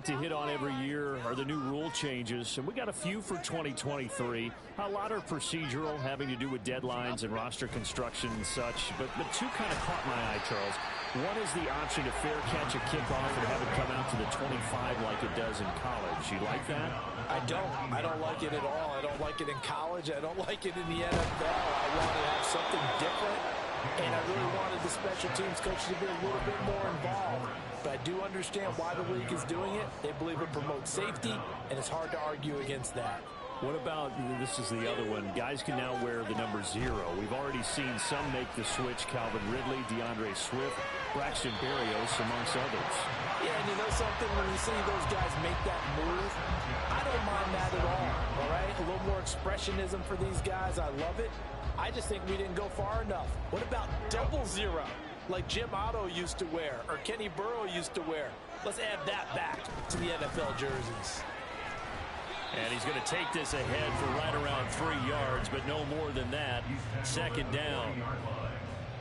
to hit on every year are the new rule changes, and we got a few for 2023. A lot are procedural, having to do with deadlines and roster construction and such, but two kind of caught my eye, Charles. One is the option to fair catch a kickoff and have it come out to the 25 like it does in college. You like that? I don't like it at all. I don't like it in college. I don't like it in the NFL. I want to have something different, and I really wanted the special teams coach to be a little bit more involved. But I do understand why the league is doing it. They believe it promotes safety, and it's hard to argue against that. What about, this is the other one, guys can now wear the number 0. We've already seen some make the switch, Calvin Ridley, DeAndre Swift, Braxton Berrios, amongst others. Yeah, and you know something, when you see those guys make that move, I don't mind that at all right? A little more expressionism for these guys, I love it. I just think we didn't go far enough. What about double 0, like Jim Otto used to wear, or Kenny Burrow used to wear? Let's add that back to the NFL jerseys. And he's going to take this ahead for right around 3 yards, but no more than that. Second down.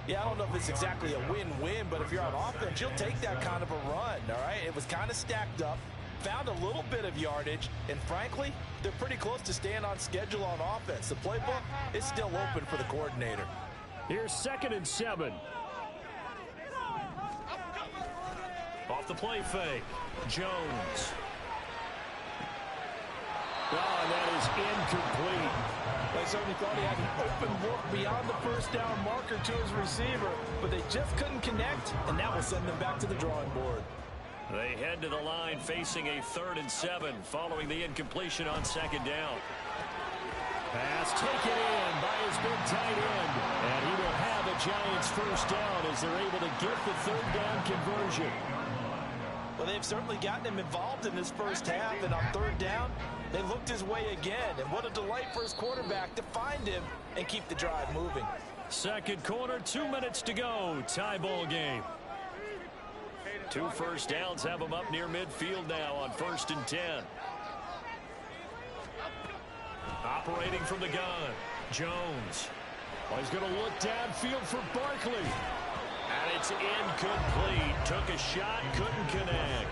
Yeah, I don't know if it's exactly a win-win, but if you're on offense, you'll take that kind of a run, all right? It was kind of stacked up, found a little bit of yardage, and frankly, they're pretty close to staying on schedule on offense. The playbook is still open for the coordinator. Here's 2nd and 7. Off the play fake, Jones. Oh, and that is incomplete. They certainly thought he had an open look beyond the first down marker to his receiver, but they just couldn't connect, and that will send them back to the drawing board. They head to the line facing a 3rd and 7 following the incompletion on 2nd down. Pass taken in by his big tight end, and he will have a Giants first down as they're able to get the 3rd down conversion. Well, they've certainly gotten him involved in this first half, and on 3rd down, they looked his way again. And what a delight for his quarterback to find him and keep the drive moving. Second quarter, 2 minutes to go. Tie ball game. 2 first downs have them up near midfield now on 1st and 10. Operating from the gun, Jones. Oh, he's going to look downfield for Barkley. And it's incomplete. Took a shot, couldn't connect.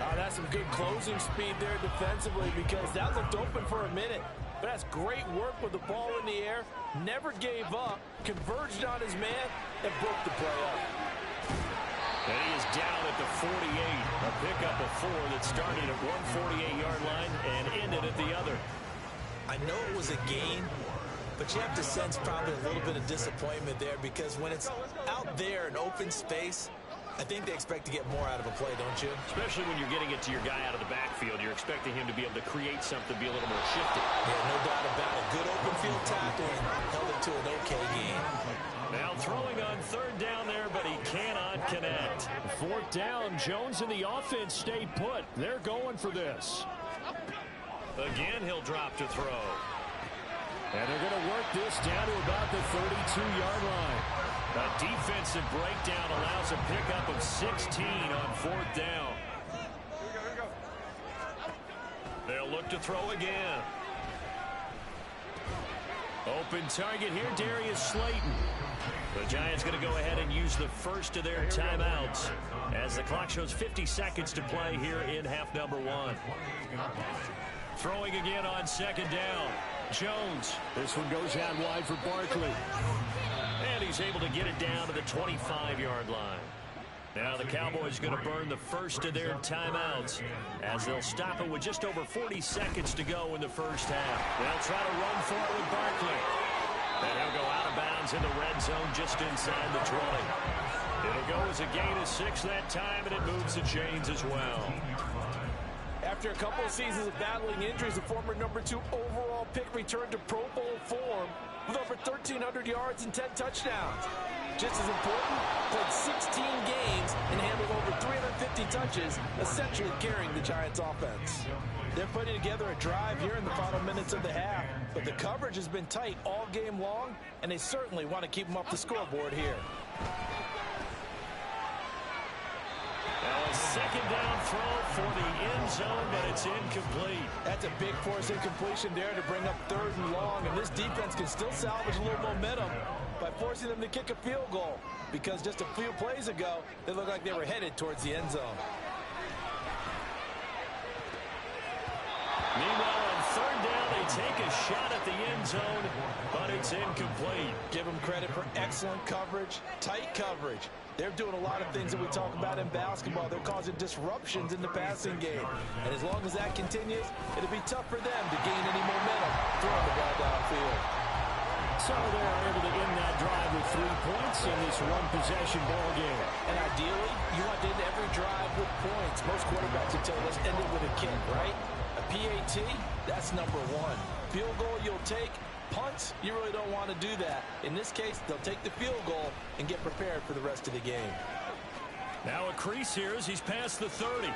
Oh, that's some good closing speed there defensively, because that looked open for a minute. But that's great work with the ball in the air. Never gave up, converged on his man, and broke the play up. And he is down at the 48. A pickup of 4 that started at 148-yard line and ended at the other. I know it was a gain, but you have to sense probably a little bit of disappointment there, because when it's out there in open space, I think they expect to get more out of a play, don't you? Especially when you're getting it to your guy out of the backfield. You're expecting him to be able to create something, be a little more shifty. Yeah, no doubt about it. Good open field tackling, held it to an okay game. Now throwing on 3rd down there, but he cannot connect. 4th down, Jones and the offense stay put. They're going for this. Again, he'll drop to throw. And they're going to work this down to about the 32-yard line. A defensive breakdown allows a pickup of 16 on 4th down. They'll look to throw again. Open target here, Darius Slayton. The Giants going to go ahead and use the first of their timeouts as the clock shows 50 seconds to play here in half number 1. Throwing again on 2nd down. Jones. This one goes out wide for Barkley. And he's able to get it down to the 25-yard line. Now the Cowboys going to burn the first of their timeouts as they'll stop it with just over 40 seconds to go in the first half. They'll try to run for it with Barkley. And he'll go out of bounds in the red zone just inside the 20. It'll go as a gain of 6 that time, and it moves the chains as well. After a couple of seasons of battling injuries, the former number 2 overall pick returned to Pro Bowl form with over 1,300 yards and 10 touchdowns. Just as important, played 16 games and handled over 350 touches, essentially carrying the Giants' offense. They're putting together a drive here in the final minutes of the half, but the coverage has been tight all game long, and they certainly want to keep them off the scoreboard here. Now a 2nd down throw for the end zone, but it's incomplete. That's a big force incompletion there to bring up 3rd and long, and this defense can still salvage a little momentum by forcing them to kick a field goal, because just a few plays ago, they looked like they were headed towards the end zone. take a shot at the end zone, but it's incomplete. Give them credit for excellent coverage, tight coverage. They're doing a lot of things that we talk about in basketball. They're causing disruptions in the passing game. And as long as that continues, it'll be tough for them to gain any momentum throwing the ball downfield. So they're able to end that drive with 3 points in this one-possession ball game. And ideally, you want to end every drive with points. Most quarterbacks would tell us end it with a kick, right? A PAT, that's number one. Field goal you'll take. Punts, you really don't want to do that. In this case, they'll take the field goal and get prepared for the rest of the game. Now a crease here as he's past the 30.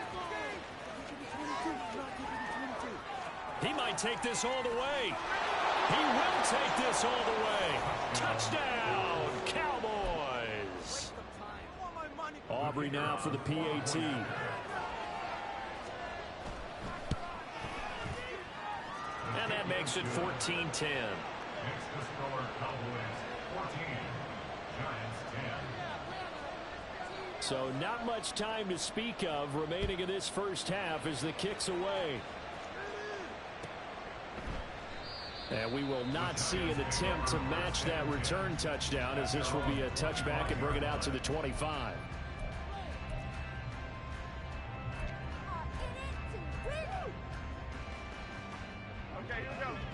He might take this all the way. He will take this all the way. Touchdown, Cowboys. Aubrey now for the PAT. And that makes it 14-10. So not much time to speak of remaining in this first half as the kick's away. And we will not see an attempt to match that return touchdown, as this will be a touchback and bring it out to the 25.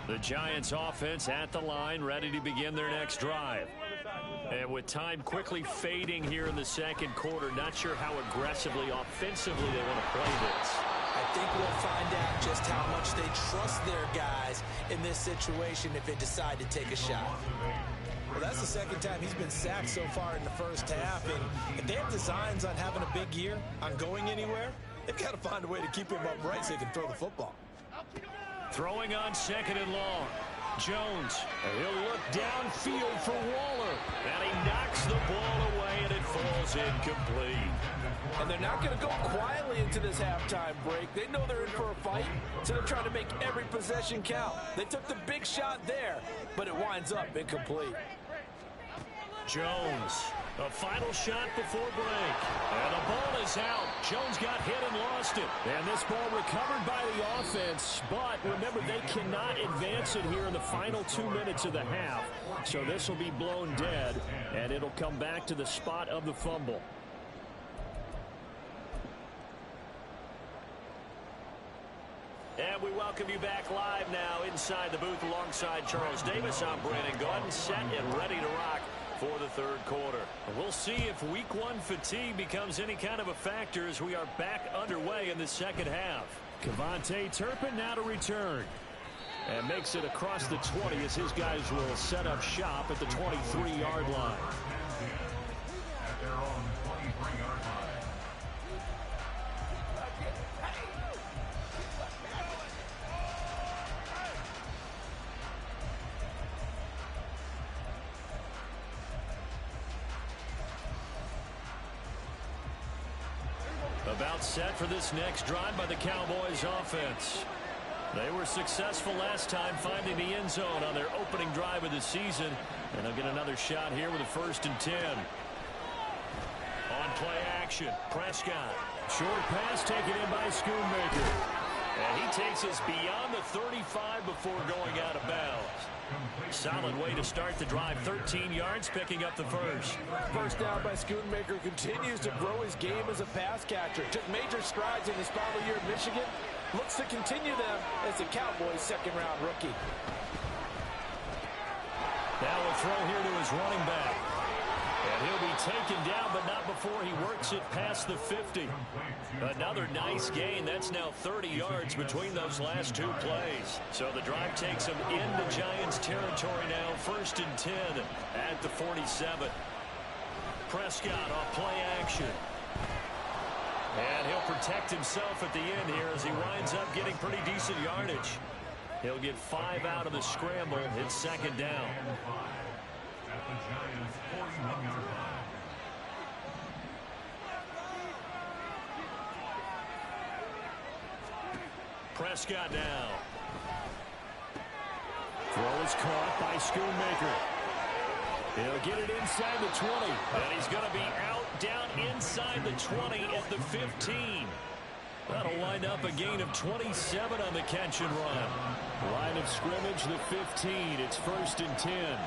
The Giants offense at the line, ready to begin their next drive. And with time quickly fading here in the second quarter, not sure how aggressively, offensively they want to play this. I think we'll find out just how much they trust their guys in this situation if they decide to take a shot. Well, that's the second time he's been sacked so far in the first half. And if they have designs on having a big year, on going anywhere, they've got to find a way to keep him upright so he can throw the football. Throwing on second and long. Jones, he'll look downfield for Waller. And he knocks the ball away, and it falls incomplete. And they're not going to go quietly into this halftime break. They know they're in for a fight, so they're trying to make every possession count. They took the big shot there, but it winds up incomplete. Jones, a final shot before break. And the ball is out. Jones got hit and lost it. And this ball recovered by the offense. But remember, they cannot advance it here in the final 2 minutes of the half. So this will be blown dead, and it'll come back to the spot of the fumble. And we welcome you back live now inside the booth alongside Charles Davis. I'm Brandon Gaudin, set and ready to rock for the third quarter. We'll see if week one fatigue becomes any kind of a factor as we are back underway in the second half. KaVontae Turpin now to return. And makes it across the 20 as his guys will set up shop at the 23-yard line. About set for this next drive by the Cowboys offense. They were successful last time finding the end zone on their opening drive of the season. And they'll get another shot here with a 1st and 10. On play action, Prescott. Short pass taken in by Schoonmaker. And he takes us beyond the 35 before going out of bounds. Solid way to start the drive. 13 yards, picking up the first. First down by Schoonmaker continues to grow his game as a pass catcher. Took major strides in his final year at Michigan. Looks to continue them as the Cowboys' second-round rookie. Now a throw here to his running back. And he'll be taken down, but not before he works it past the 50. Another nice gain. That's now 30 yards between those last 2 plays. So the drive takes him into Giants territory now. 1st and 10 at the 47. Prescott off play action. And he'll protect himself at the end here as he winds up getting pretty decent yardage. He'll get 5 out of the scramble. It's second down. At the Giants' 41-yard line. Prescott now. Throw is caught by Schoonmaker. He'll get it inside the 20. And he's going to be out down inside the 20 at the 15. That'll wind up a gain of 27 on the catch and run. Line of scrimmage, the 15. It's 1st and 10.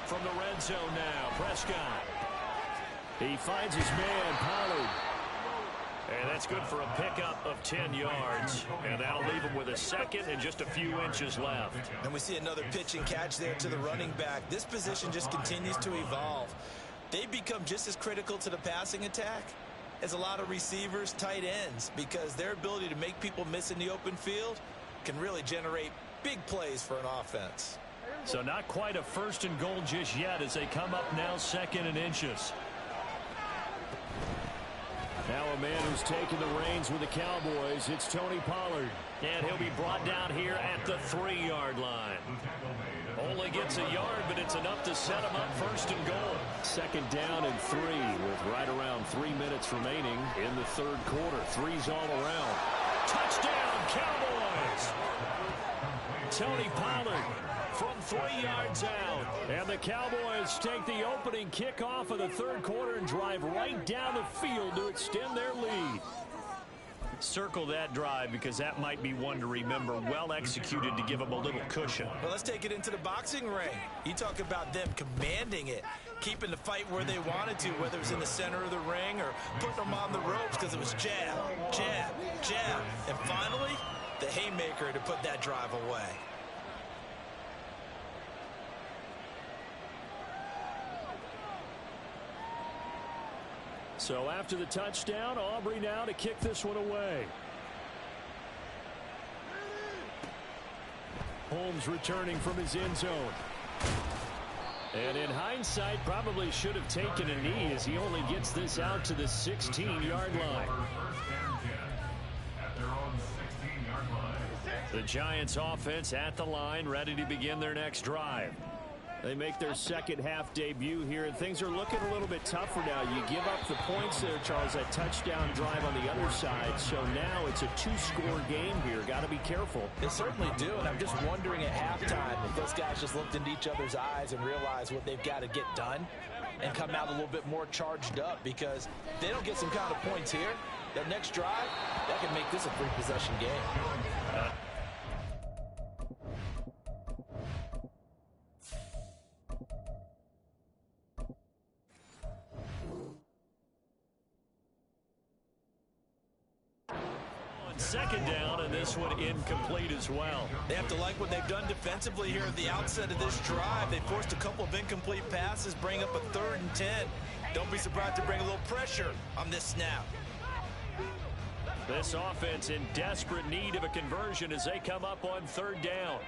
From the red zone now, Prescott. He finds his man, Pollard. And that's good for a pickup of 10 yards. And that'll leave him with a second and just a few inches left. And we see another pitch and catch there to the running back. This position just continues to evolve. They become just as critical to the passing attack as a lot of receivers, tight ends, because their ability to make people miss in the open field can really generate big plays for an offense. So not quite a 1st and goal just yet as they come up now 2nd and inches. Now a man who's taken the reins with the Cowboys, it's Tony Pollard. And he'll be brought down here at the 3-yard line. Only gets a yard, but it's enough to set him up 1st and goal. 2nd down and 3 with right around 3 minutes remaining in the 3rd quarter. 3's all around. Touchdown, Cowboys! Tony Pollard from 3 yards out. And the Cowboys take the opening kickoff of the 3rd quarter and drive right down the field to extend their lead. Circle that drive because that might be one to remember. Well executed to give them a little cushion. Well, let's take it into the boxing ring. You talk about them commanding it, keeping the fight where they wanted to, whether it was in the center of the ring or putting them on the ropes because it was jab, jab, jab. And finally, the haymaker to put that drive away. So after the touchdown, Aubrey now to kick this one away. Holmes returning from his end zone. And in hindsight, probably should have taken a knee as he only gets this out to the 16-yard line. The Giants offense at the line, ready to begin their next drive. They make their second half debut here, and things are looking a little bit tougher now. You give up the points there, Charles, that touchdown drive on the other side. So now it's a 2-score game here. Got to be careful. They certainly do, and I'm just wondering at halftime if those guys just looked into each other's eyes and realized what they've got to get done and come out a little bit more charged up, because if they don't get some kind of points here, that next drive, that can make this a 3-possession game. Second down, and this one incomplete as well. They have to like what they've done defensively here at the outset of this drive. They forced a couple of incomplete passes, bring up a 3rd and 10. Don't be surprised to bring a little pressure on this snap. This offense in desperate need of a conversion as they come up on 3rd down.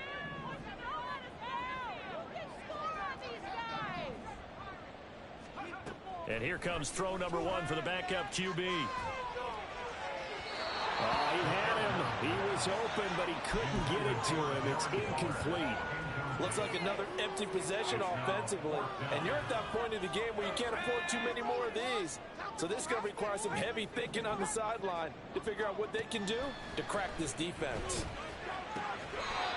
And here comes throw number 1 for the backup QB. Oh, he had him. He was open, but he couldn't get it to him. It's incomplete. Looks like another empty possession offensively. And you're at that point in the game where you can't afford too many more of these. So this is going to require some heavy thinking on the sideline to figure out what they can do to crack this defense.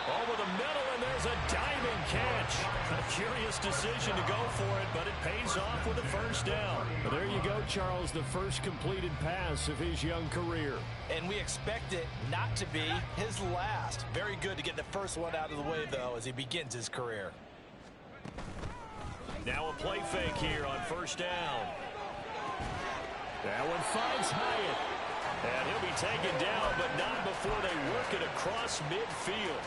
Over the middle, and there's a diving catch. A curious decision to go for it, but it pays off with a 1st down. Well, there you go, Charles, the first completed pass of his young career. And we expect it not to be his last. Very good to get the first one out of the way, though, as he begins his career. Now a play fake here on 1st down. That one finds Hyatt. And he'll be taken down, but not before they work it across midfield.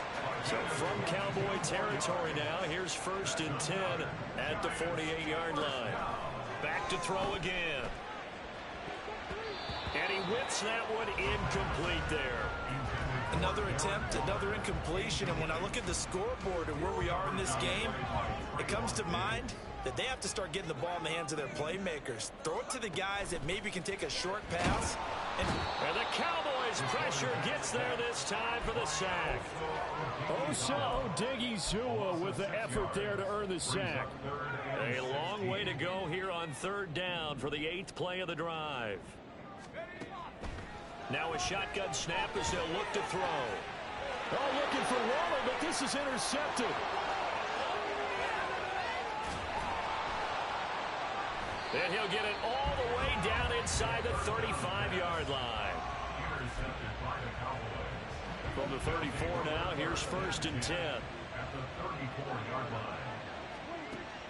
So from Cowboy territory now, here's 1st and 10 at the 48-yard line. Back to throw again. And he whips that one incomplete there. Another attempt, another incompletion. And when I look at the scoreboard and where we are in this game, it comes to mind that they have to start getting the ball in the hands of their playmakers. Throw it to the guys that maybe can take a short pass. And the Cowboys pressure gets there this time for the sack. Osa Odighizuwa with the effort there to earn the sack. A long way to go here on 3rd down for the 8th play of the drive. Now a shotgun snap as they'll look to throw. Oh, looking for Waller, but this is intercepted. And he'll get it all the way down inside the 35-yard line. From the 34 now, here's 1st and 10.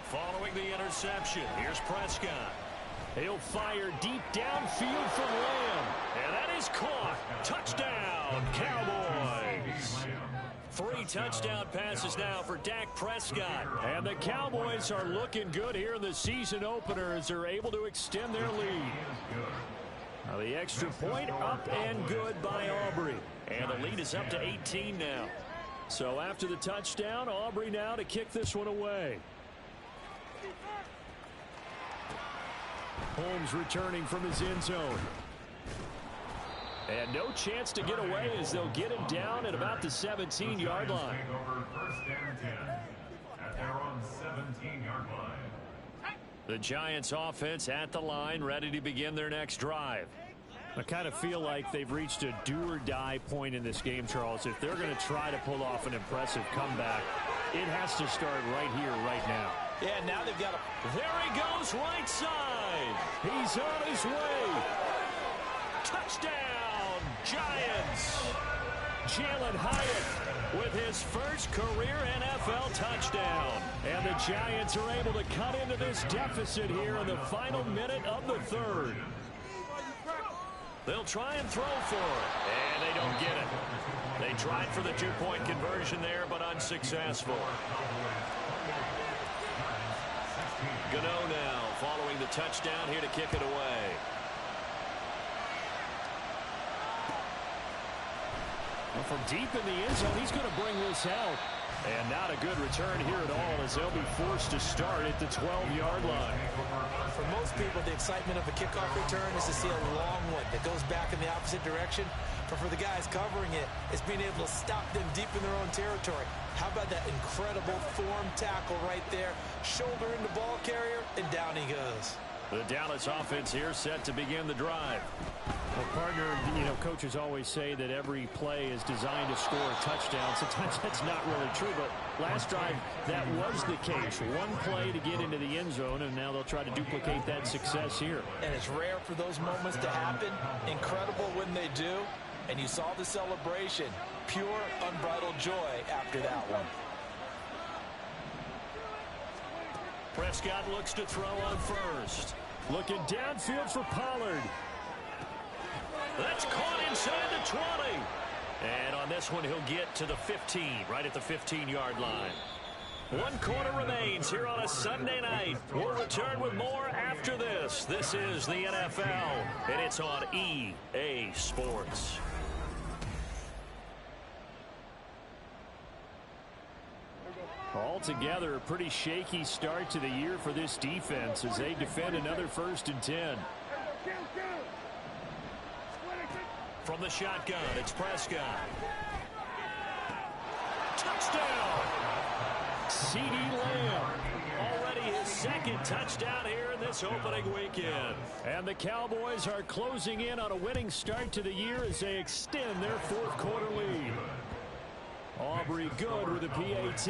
Following the interception, here's Prescott. He'll fire deep downfield for Lamb. And that is caught. Touchdown, Cowboys. 3 touchdown passes now for Dak Prescott. And the Cowboys are looking good here in the season opener as they're able to extend their lead. Now the extra point up and good by Aubrey. And the lead is up to 18 now. So after the touchdown, Aubrey now to kick this one away. Holmes returning from his end zone. And no chance to get away as they'll get him down at about the 17-yard line. The Giants offense at the line, ready to begin their next drive. I kind of feel like they've reached a do-or-die point in this game, Charles. If they're going to try to pull off an impressive comeback, it has to start right here, right now. Yeah, now they've got a... There he goes, right side. He's on his way. Touchdown, Giants. Jalen Hyatt with his first career NFL touchdown. And the Giants are able to cut into this deficit here in the final minute of the 3rd. They'll try and throw for it, and they don't get it. They tried for the 2-point conversion there, but unsuccessful. Gano now following the touchdown here to kick it away. Well, from deep in the end zone, he's going to bring this out. And not a good return here at all as they'll be forced to start at the 12-yard line. For most people, the excitement of a kickoff return is to see a long one that goes back in the opposite direction. But for the guys covering it, it's being able to stop them deep in their own territory. How about that incredible form tackle right there? Shoulder into ball carrier, and down he goes. The Dallas offense here set to begin the drive. Well, partner, coaches always say that every play is designed to score a touchdown. Sometimes that's not really true, but last drive, that was the case. One play to get into the end zone, and now they'll try to duplicate that success here. And it's rare for those moments to happen. Incredible when they do. And you saw the celebration. Pure, unbridled joy after that one. Prescott looks to throw on first. Looking downfield for Pollard. That's caught inside the 20. And on this one, he'll get to the 15, right at the 15-yard line. 1 quarter remains here on a Sunday night. We'll return with more after this. This is the NFL, and it's on EA Sports. Altogether, a pretty shaky start to the year for this defense as they defend another 1st and 10. From the shotgun, it's Prescott. Touchdown! CeeDee Lamb. Already his 2nd touchdown here in this opening weekend. And the Cowboys are closing in on a winning start to the year as they extend their 4th quarter lead. Aubrey good with a PAT.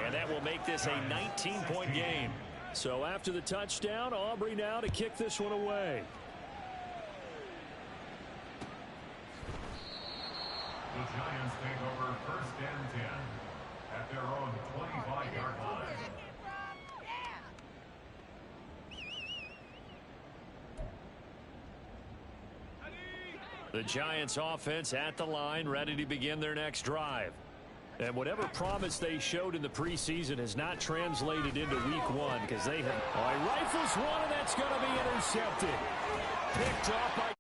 And that will make this a 19-point game. So after the touchdown, Aubrey now to kick this one away. The Giants take over 1st and 10 at their own 25-yard line. The Giants offense at the line, ready to begin their next drive. And whatever promise they showed in the preseason has not translated into week 1 because they have... rifles one, and that's going to be intercepted. Picked off by...